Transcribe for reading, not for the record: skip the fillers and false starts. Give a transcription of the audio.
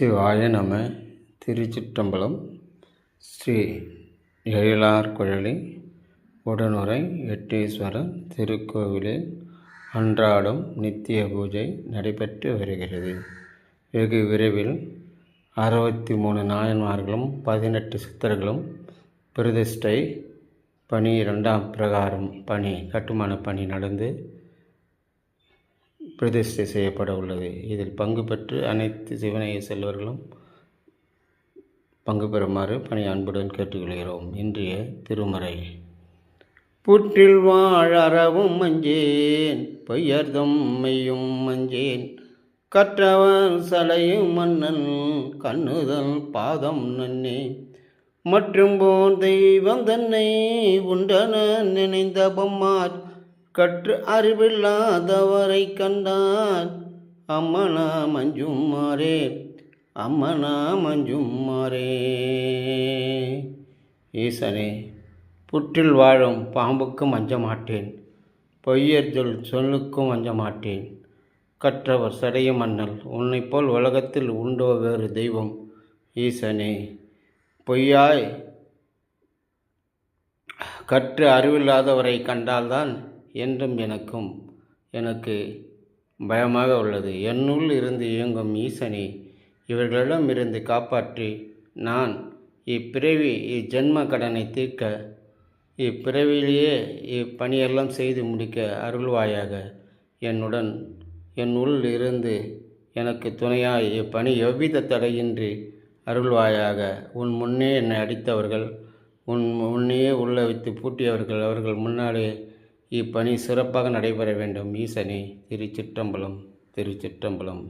சிவாய நம. திருச்சிற்றம்பலம். ஸ்ரீ எழிலார் குழலி உடனுறை எட்டீஸ்வரர் திருக்கோவிலில் அன்றாடம் நித்திய பூஜை நடைபெற்று வருகிறது. வெகு விரைவில் 63 நாயன்மார்களும் 18 சித்தர்களும் பிரதிஷ்டை பணி 2ஆம் பிரகாரம் பணி கட்டுமான பணி நடந்து பிரதிஷ்டை செய்யப்பட உள்ளது. இதில் பங்கு பெற்று அனைத்து சிவனைய செல்வர்களும் பங்கு பெறுமாறு பணி அன்புடன் கேட்டுக்கொள்கிறோம். இன்றைய திருமறை. புற்றில் வாழ் அறவும் மஞ்சேன், பொய்யர்தம் மெய்யும் மஞ்சேன், கற்றவர் சலையும் மன்னன் கண்ணுதல் பாதம் நன்னே, மற்றும் போர் தெய்வம் தன்னை உண்டன நினைந்த பொம்மார் கற்று அறிவில்லாதவரை கண்டார் அம்மனா மஞ்சும் மாறே, அம்மனா மஞ்சும் மாறே. ஈசனே, புற்றில் வாழும் பாம்புக்கும் அஞ்ச மாட்டேன், பொய்யர் சொல்லுக்கும் அஞ்ச மாட்டேன், கற்றவர் சடைய மன்னல் உன்னை போல் உலகத்தில் உண்டோ வேறு தெய்வம்? ஈசனே, பொய்யாய் கற்று அறிவில்லாதவரை கண்டால்தான் என்றும் எனக்கு பயமாக உள்ளது. என்னுள் இருந்து இயங்கும் ஈசனே, இவர்களிடம் இருந்து காப்பாற்றி நான் இப்பிறவி இஜென்ம கடனை தீர்க்க இப்பிறவிலேயே இப்பணியெல்லாம் செய்து முடிக்க அருள்வாயாக. என் உள் இருந்து எனக்கு துணையாய் இப்பணி எவ்வித தடையின்றி அருள்வாயாக. உன் முன்னே என்னை அடித்தவர்கள், உன் முன்னையே உள்ள வைத்து பூட்டியவர்கள், அவர்கள் முன்னாலே இப்பணி சிறப்பாக நடைபெற வேண்டும். ஈசனே, திருச்சிற்றம்பலம், திருச்சிற்றம்பலம்.